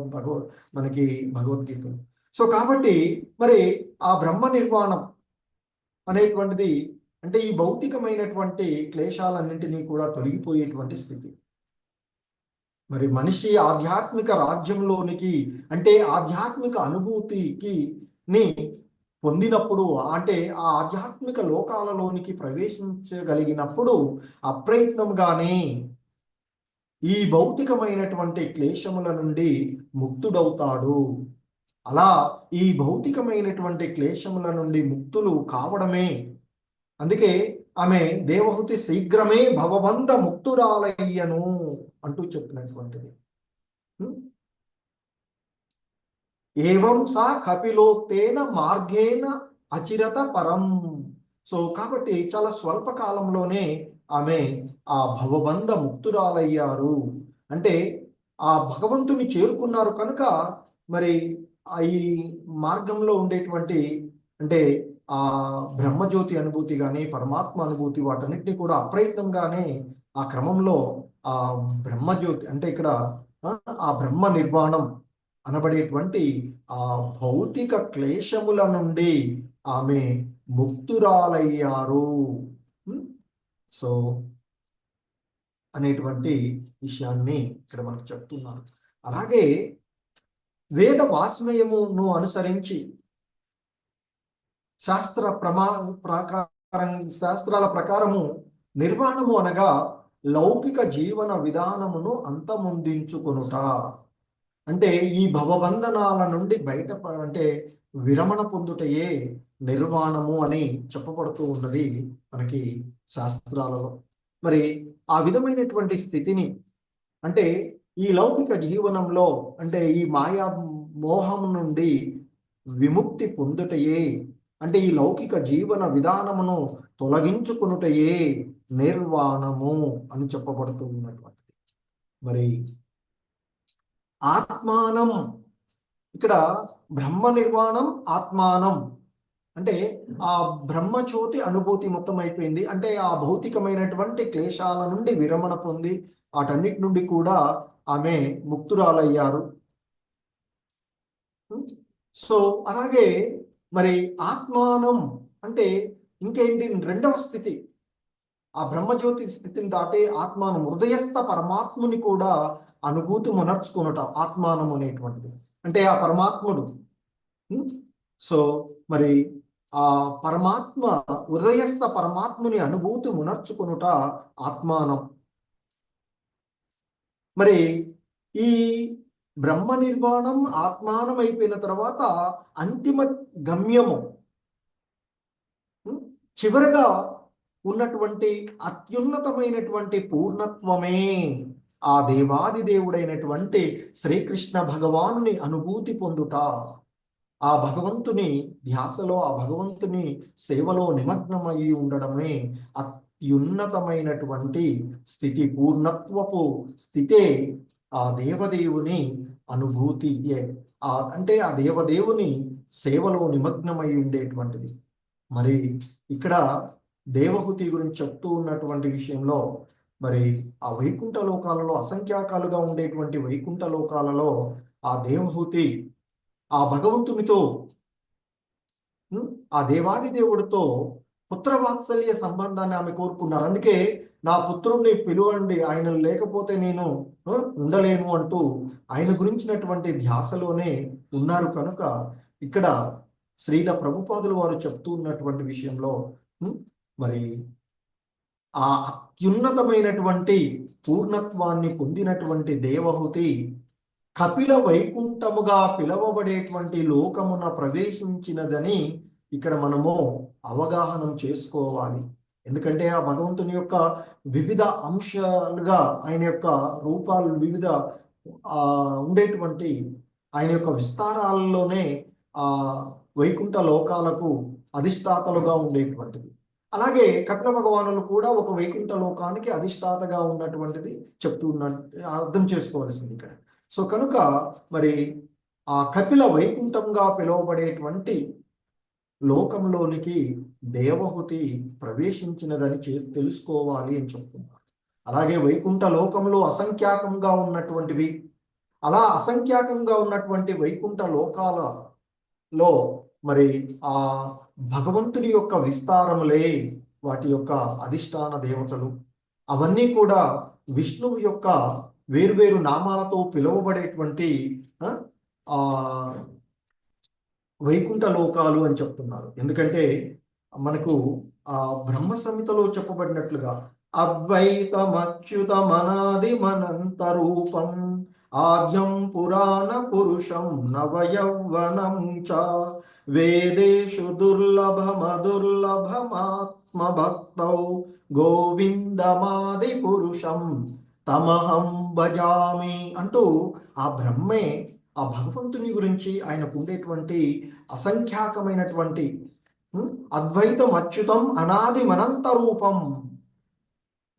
మనకి భగవద్గీతలు. సో కాబట్టి మరి ఆ బ్రహ్మ నిర్వాణం అనేటువంటిది అంటే ఈ భౌతికమైనటువంటి క్లేశాలన్నింటినీ కూడా తొలగిపోయేటువంటి స్థితి. మరి మనిషి ఆధ్యాత్మిక రాజ్యంలోనికి, అంటే ఆధ్యాత్మిక అనుభూతికి పొందినప్పుడు, అంటే ఆ ఆధ్యాత్మిక లోకాలలోనికి ప్రవేశించగలిగినప్పుడు అప్రయత్నంగానే ఈ భౌతికమైనటువంటి క్లేశముల నుండి ముక్తుడవుతాడు. అలా ఈ భౌతికమైనటువంటి క్లేశముల నుండి ముక్తులు కావడమే, అందుకే ఆమె దేవహూతి శీఘ్రమే భవబంధ ముక్తురాలయ్యను అంటూ చెప్పినటువంటిది. ఏవం సా కపిలోక్తేన మార్గేణ అచిరత పరం. సో కాబట్టి చాలా స్వల్ప కాలంలోనే ఆమె ఆ భవబంధ ముక్తురాలయ్యారు. అంటే ఆ భగవంతుని చేరుకున్నారు కనుక మరి ఈ మార్గంలో ఉండేటువంటి, అంటే ఆ బ్రహ్మజ్యోతి అనుభూతి కానీ, పరమాత్మ అనుభూతి, వాటన్నిటిని కూడా అప్రయత్నంగానే ఆ క్రమంలో ఆ బ్రహ్మజ్యోతి, అంటే ఇక్కడ ఆ బ్రహ్మ నిర్వాణం అనబడేటువంటి ఆ భౌతిక క్లేశముల నుండి ఆమె ముక్తురాలయ్యారు. సో అనేటువంటి విషయాన్ని ఇక్కడ మనకు చెప్తున్నారు. అలాగే వేద వాస్మయమును అనుసరించి శాస్త్రాల ప్రకారము నిర్వాణము అనగా లౌకిక జీవన విధానమును అంతమొందించుకొనుట. అంటే ఈ భవబంధనాల నుండి అంటే విరమణ పొందుటయే నిర్వాణము అని చెప్పబడుతూ ఉన్నది మనకి శాస్త్రాలలో. మరి ఆ విధమైనటువంటి స్థితిని, అంటే ఈ లౌకిక జీవనంలో, అంటే ఈ మాయా మోహం నుండి విముక్తి పొందుటయే, అంటే ఈ లౌకిక జీవన విధానమును తొలగించుకునుటయే నిర్వాణము అని చెప్పబడుతూ ఉన్నటువంటిది. మరి ఆత్మానం, ఇక్కడ బ్రహ్మ నిర్వాణం, ఆత్మానం అంటే ఆ బ్రహ్మజ్యోతి అనుభూతి మొత్తం అయిపోయింది. అంటే ఆ భౌతికమైనటువంటి క్లేశాల నుండి విరమణ పొంది వాటన్నిటి నుండి కూడా ఆమె ముక్తురాలయ్యారు. సో అలాగే మరి ఆత్మానం అంటే ఇంకేంటి, రెండవ స్థితి, ఆ బ్రహ్మజ్యోతి స్థితిని దాటే ఆత్మానం, హృదయస్థ పరమాత్ముని కూడా అనుభూతి మునర్చుకునట ఆత్మానం అనేటువంటిది, అంటే ఆ పరమాత్ముడు. సో మరి ఆ పరమాత్మ, హృదయస్థ పరమాత్ముని అనుభూతి మునర్చుకునుట ఆత్మానం. మరి ఈ బ్రహ్మ నిర్వాణం ఆత్మానం అయిపోయిన తర్వాత అంతిమ గమ్యము, చివరగా ఉన్నటువంటి అత్యున్నతమైనటువంటి పూర్ణత్వమే ఆ దేవాది దేవుడైనటువంటి శ్రీకృష్ణ భగవానుని అనుభూతి పొందుట, ఆ భగవంతుని ధ్యాసలో, ఆ భగవంతుని సేవలో నిమగ్నమై ఉండడమే అత్యున్నతమైనటువంటి స్థితి. పూర్ణత్వపు స్థితే ఆ దేవదేవుని అనుభూతి, అంటే ఆ దేవదేవుని సేవలో నిమగ్నమై ఉండేటువంటిది. మరి ఇక్కడ దేవహూతి గురించి చెప్తూ ఉన్నటువంటి విషయంలో, మరి ఆ వైకుంఠ లోకాలలో అసంఖ్యాకాలుగా ఉండేటువంటి వైకుంఠ లోకాలలో ఆ దేవహూతి ఆ భగవంతునితో, ఆ దేవాది దేవుడితో పుత్రవాత్సల్య సంబంధాన్ని ఆమె కోరుకున్నారు. అందుకే నా పుత్రుడిని పిలువండి, ఆయన లేకపోతే నేను ఉండలేను అంటూ ఆయన గురించినటువంటి ధ్యాసలోనే ఉన్నారు. కనుక ఇక్కడ శ్రీల ప్రభుపాదులు వారు చెప్తూ ఉన్నటువంటి విషయంలో మరి ఆ అత్యున్నతమైనటువంటి పూర్ణత్వాన్ని పొందినటువంటి దేవహూతి కపిల వైకుంఠముగా పిలవబడేటువంటి లోకమున ప్రవేశించినదని ఇక్కడ మనము అవగాహనం చేసుకోవాలి. ఎందుకంటే ఆ భగవంతుని యొక్క వివిధ అంశాలుగా, ఆయన యొక్క రూపాలు వివిధ ఉండేటువంటి ఆయన యొక్క విస్తారాల్లోనే ఆ వైకుంఠ లోకాలకు అధిష్టాతలుగా ఉండేటువంటిది. అలాగే కపిల భగవానులు కూడా ఒక వైకుంఠ లోకానికి అధిష్టాతగా ఉన్నటువంటిది చెప్తూ అర్థం చేసుకోవాల్సింది ఇక్కడ. సో కనుక మరి ఆ కపిల వైకుంఠంగా పిలువబడేటువంటి లోకంలోనికి దేవహూతి ప్రవేశించినదని తెలుసుకోవాలి అని చెప్తున్నారు. అలాగే వైకుంఠ లోకంలో అసంఖ్యాకంగా ఉన్నటువంటివి, అలా అసంఖ్యాకంగా ఉన్నటువంటి వైకుంఠ లోకాలలో మరి ఆ భగవంతుని యొక్క విస్తారములే వాటి యొక్క అధిష్టాన దేవతలు. అవన్నీ కూడా విష్ణువు యొక్క వేరువేరు నామాలతో పిలువబడేటువంటి వైకుంఠ లోకాలు అని చెప్తున్నారు. ఎందుకంటే మనకు ఆ బ్రహ్మ సంహితలో చెప్పబడినట్లుగా అద్వైతమచ్యుతమనాది మనంత రూపం ఆద్యం పురాణ పురుషం నవయౌవనం చ వేదేషు దుర్లభమదుర్లభమాత్మ భక్తౌ గోవిందమాది పురుషం తమహం భజామి అంటూ ఆ బ్రహ్మే, ఆ భగవంతుని గురించి ఆయనకు ఉండేటువంటి అసంఖ్యాకమైనటువంటి అద్వైతం అచ్యుతం అనాది అనంత రూపం,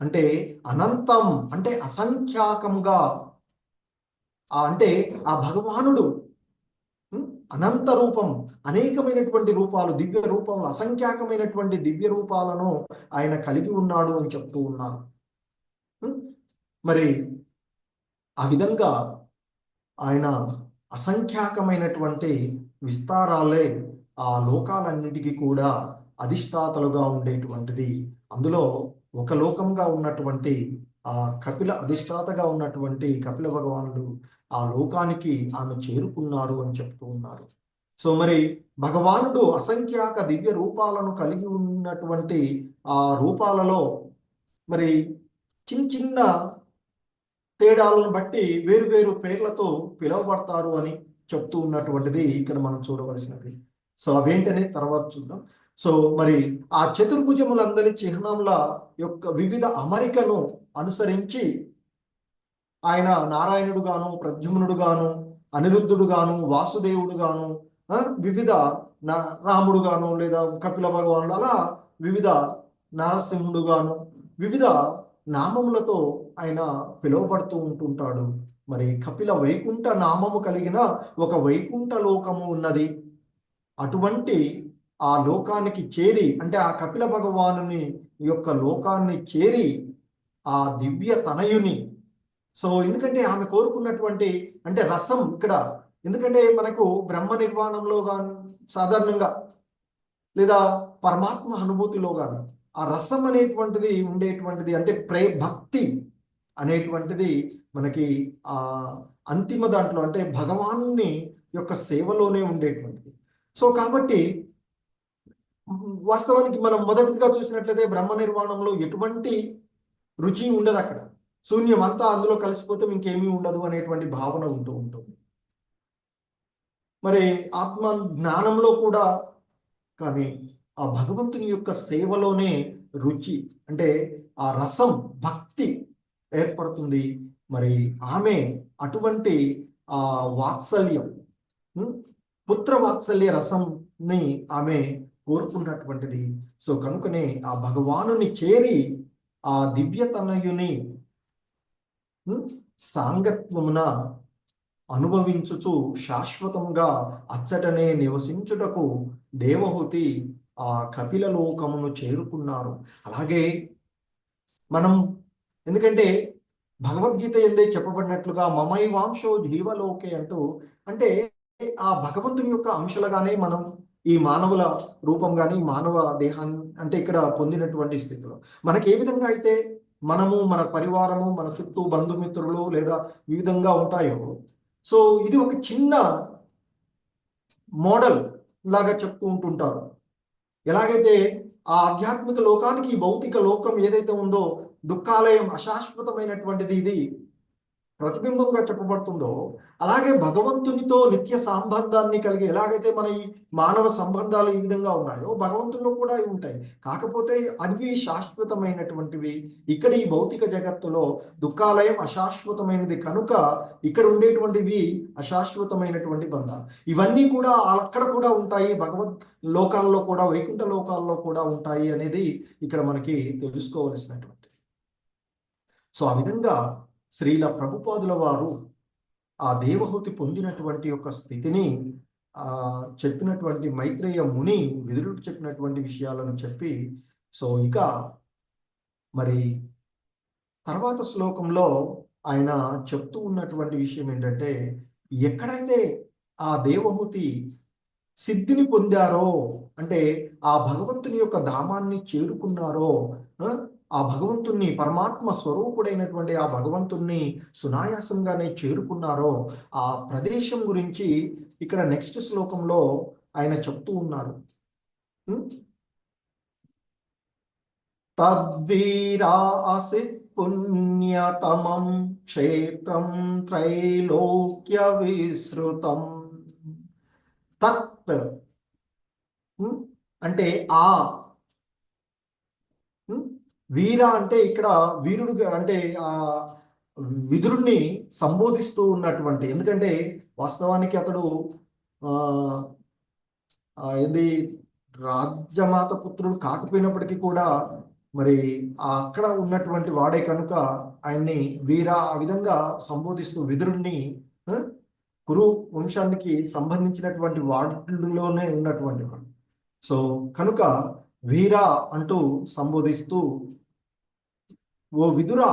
అంటే అనంతం అంటే అసంఖ్యాకంగా, అంటే ఆ భగవానుడు అనంత రూపం, అనేకమైనటువంటి రూపాలు, దివ్య రూపములు, అసంఖ్యాకమైనటువంటి దివ్య రూపాలను ఆయన కలిగి ఉన్నాడు అని చెప్తూ ఉన్నారు. మరి ఆ విధంగా ఆయన అసంఖ్యాకమైనటువంటి విస్తారాలే ఆ లోకాలన్నిటికీ కూడా అధిష్టాతలుగా ఉండేటువంటిది. అందులో ఒక లోకంగా ఉన్నటువంటి ఆ కపిల అధిష్టాతగా ఉన్నటువంటి కపిల భగవానుడు ఆ లోకానికి ఆమె చేరుకున్నారు అని చెప్తూ ఉన్నారు. సో మరి భగవానుడు అసంఖ్యాక దివ్య రూపాలను కలిగి ఉన్నటువంటి ఆ రూపాలలో మరి చిన్న చిన్న తేడాలను బట్టి వేరు వేరు పేర్లతో పిలువబడతారు అని చెప్తూ ఉన్నటువంటిది ఇక్కడ మనం చూడవలసినది. సో అవేంటనే తర్వాత చూద్దాం. సో మరి ఆ చతుర్భుజములందరి చిహ్నముల యొక్క వివిధ అమరికను అనుసరించి ఆయన నారాయణుడు గాను, ప్రద్యుమ్నుడు గాను, అనిరుద్ధుడు గాను, వాసుదేవుడు గాను, వివిధ రాముడు గాను, లేదా కపిల భగవానుడు, అలా వివిధ నరసింహుడు గాను వివిధ నామములతో ఆయన పిలువబడుతూ ఉంటుంటాడు. మరి కపిల వైకుంఠ నామము కలిగిన ఒక వైకుంఠ లోకము ఉన్నది. అటువంటి ఆ లోకానికి చేరి, అంటే ఆ కపిల భగవానుని యొక్క లోకాన్ని చేరి ఆ దివ్య తనయుని సో ఎందుకంటే ఆమె కోరుకున్నటువంటి అంటే రసం ఇక్కడ, ఎందుకంటే మనకు బ్రహ్మ నిర్వాణంలో కానీ సాధారణంగా లేదా పరమాత్మ అనుభూతిలో కానీ ఆ రసం అనేటువంటిది ఉండేటువంటిది, అంటే భక్తి అనేటువంటిది మనకి ఆ అంతిమ దాంట్లో అంటే భగవాన్ని యొక్క సేవలోనే ఉండేటువంటిది. సో కాబట్టి వాస్తవానికి మనం మొదటిగా చూసినట్లయితే బ్రహ్మ నిర్వాణంలో ఎటువంటి రుచి ఉండదు, అక్కడ శూన్యం అంతా, అందులో కలిసిపోతే ఇంకేమీ ఉండదు అనేటువంటి భావన ఉంటూ ఉంటుంది. మరి ఆత్మ జ్ఞానంలో కూడా కానీ ఆ భగవంతుని యొక్క సేవలోనే రుచి అంటే ఆ రసం భక్తి ఏర్పడుతుంది. మరి ఆమె అటువంటి ఆ వాత్సల్యం, పుత్ర వాత్సల్య రసంని ఆమె కోరుకున్నటువంటిది. సో కనుకనే ఆ భగవానుని చేరి ఆ దివ్యతనయుని సాంగత్వమున అనుభవించుచు శాశ్వతంగా అచ్చటనే నివసించుటకు దేవహూతి ఆ కపిల లోకమును చేరుకున్నారు. అలాగే మనం ఎందుకంటే భగవద్గీత ఎందే చెప్పబడినట్లుగా మమైవాంశో జీవలోకే అంటూ, అంటే ఆ భగవంతుని యొక్క అంశలుగానే మనం ఈ మానవుల రూపం కానీ మానవ దేహాన్ని అంటే ఇక్కడ పొందినటువంటి స్థితిలో మనకి ఏ విధంగా అయితే మనము మన పరివారము మన చుట్టూ బంధుమిత్రులు లేదా ఈ విధంగా ఉంటాయో, సో ఇది ఒక చిన్న మోడల్ లాగా చెప్తూ ఉంటుంటారు. ఎలాగైతే ఆ ఆధ్యాత్మిక లోకానికి ఈ భౌతిక లోకం ఏదైతే ఉందో దుఃఖాలయం అశాశ్వతమైనటువంటిది ఇది ప్రతిబింబంగా చెప్పబడుతుందో, అలాగే భగవంతునితో నిత్య సంబంధాన్ని కలిగి ఎలాగైతే మన ఈ మానవ సంబంధాలు ఈ విధంగా ఉన్నాయో భగవంతుల్లో కూడా ఉంటాయి. కాకపోతే అవి శాశ్వతమైనటువంటివి. ఇక్కడ ఈ భౌతిక జగత్తులో దుఃఖాలయం అశాశ్వతమైనది కనుక ఇక్కడ ఉండేటువంటివి అశాశ్వతమైనటువంటి బంధాలు. ఇవన్నీ కూడా అక్కడ కూడా ఉంటాయి, భగవద్ లోకాల్లో కూడా వైకుంఠ లోకాల్లో కూడా ఉంటాయి అనేది ఇక్కడ మనకి తెలుసుకోవలసినటువంటి. సో ఆ విధంగా శ్రీల ప్రభుపాదుల వారు ఆ దేవహూతి పొందినటువంటి యొక్క స్థితిని చెప్పినటువంటి మైత్రేయ ముని విదురుడికి చెప్పినటువంటి విషయాలను చెప్పి, సో ఇక మరి తర్వాత శ్లోకంలో ఆయన చెప్తూ ఉన్నటువంటి విషయం ఏంటంటే, ఎక్కడైతే ఆ దేవహూతి సిద్ధిని పొందారో అంటే ఆ భగవంతుని యొక్క ధామాన్ని చేరుకున్నారో, ఆ భగవంతుణ్ణి పరమాత్మ స్వరూపుడైనటువంటి ఆ భగవంతుణ్ణి సునాయాసంగానే చేరుకున్నారో ఆ ప్రదేశం గురించి ఇక్కడ నెక్స్ట్ శ్లోకంలో ఆయన చెప్తూ ఉన్నారు. తద్వీరా ఆసిత్ పుణ్యతమం క్షేత్రం త్రైలోక్య విశ్రుతం. తత్ అంటే ఆ వీర అంటే ఇక్కడ వీరుడు అంటే ఆ విదురుణ్ణి సంబోధిస్తూ ఉన్నటువంటి, ఎందుకంటే వాస్తవానికి అతడు ఇది రాజ్యమాత పుత్రుడు కాకపోయినప్పటికీ కూడా మరి అక్కడ ఉన్నటువంటి వాడే కనుక ఆయన్ని వీర ఆ విధంగా సంబోధిస్తూ విదురుణ్ణి కురు వంశానికి సంబంధించినటువంటి వాటిలోనే ఉన్నటువంటి వాడు. సో కనుక వీర అంటూ సంబోధిస్తూ, ఓ విదురా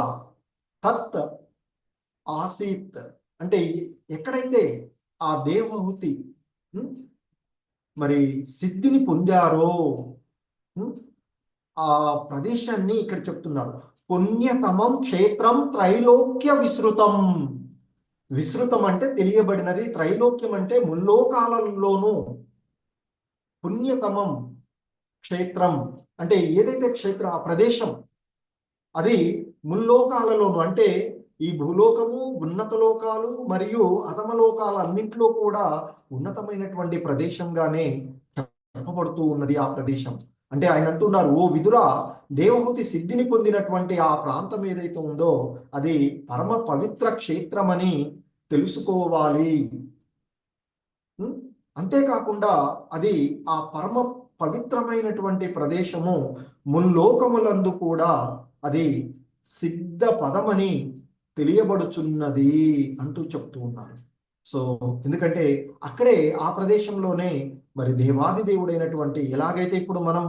తత్ ఆసీత్ అంటే ఎక్కడైతే ఆ దేవహూతి మరి సిద్ధిని పొందారో ఆ ప్రదేశాన్ని ఇక్కడ చెప్తున్నారు. పుణ్యతమం క్షేత్రం త్రైలోక్య విశ్రుతం. విశ్రుతం అంటే తెలియబడినది, త్రైలోక్యం అంటే ముల్లోకాలలోనూ. పుణ్యతమం క్షేత్రం అంటే ఏదైతే క్షేత్రం ఆ ప్రదేశం అది ముల్లోకాలలోను అంటే ఈ భూలోకము ఉన్నత లోకాలు మరియు అధమ లోకాలు అన్నింటిలో కూడా ఉన్నతమైనటువంటి ప్రదేశంగానే చెప్పబడుతూ ఉన్నది ఆ ప్రదేశం. అంటే ఆయన అంటున్నారు, ఓ విదురా దేవహూతి సిద్ధిని పొందినటువంటి ఆ ప్రాంతం ఏదైతే ఉందో అది పరమ పవిత్ర క్షేత్రం అని తెలుసుకోవాలి. అంతేకాకుండా అది ఆ పరమ పవిత్రమైనటువంటి ప్రదేశము ముల్లోకములందు కూడా అది సిద్ధ పదమని తెలియబడుచున్నది అంటూ చెప్తూ ఉన్నారు. సో ఎందుకంటే అక్కడే ఆ ప్రదేశంలోనే మరి దేవాది దేవుడైనటువంటి, ఎలాగైతే ఇప్పుడు మనం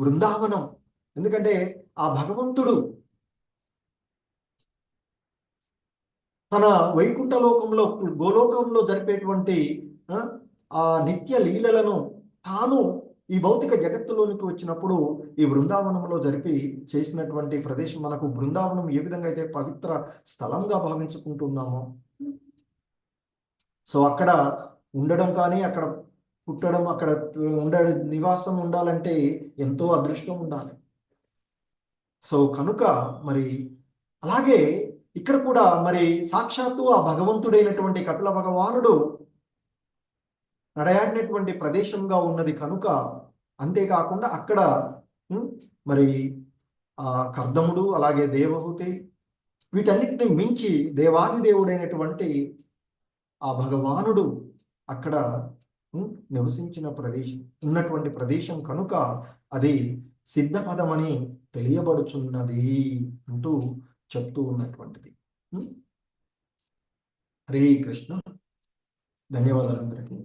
బృందావనం, ఎందుకంటే ఆ భగవంతుడు తన వైకుంఠ లోకంలో గోలోకంలో జరిపేటువంటి ఆ నిత్య లీలలను తాను ఈ భౌతిక జగత్తులోనికి వచ్చినప్పుడు ఈ బృందావనంలో జరిపి చేసినటువంటి ప్రదేశం, మనకు బృందావనం ఏ విధంగా అయితే పవిత్ర స్థలంగా భావించుకుంటున్నామో, సో అక్కడ ఉండడం కానీ, అక్కడ పుట్టడం, అక్కడ నివాసం ఉండాలంటే ఎంతో అదృష్టం ఉండాలి. సో కనుక మరి అలాగే ఇక్కడ కూడా మరి సాక్షాత్తు ఆ భగవంతుడైనటువంటి కపిల భగవానుడు నడయాడినటువంటి ప్రదేశంగా ఉన్నది కనుక, అంతేకాకుండా అక్కడ మరి ఆ కర్దముడు, అలాగే దేవహూతి, వీటన్నిటిని మించి దేవాది దేవుడైనటువంటి ఆ భగవానుడు అక్కడ నివసించిన ప్రదేశం, ఉన్నటువంటి ప్రదేశం కనుక అది సిద్ధపదమని తెలియబడుచున్నది అంటూ చెప్తూ ఉన్నటువంటిది. హరే కృష్ణ. ధన్యవాదాలు అందరికీ.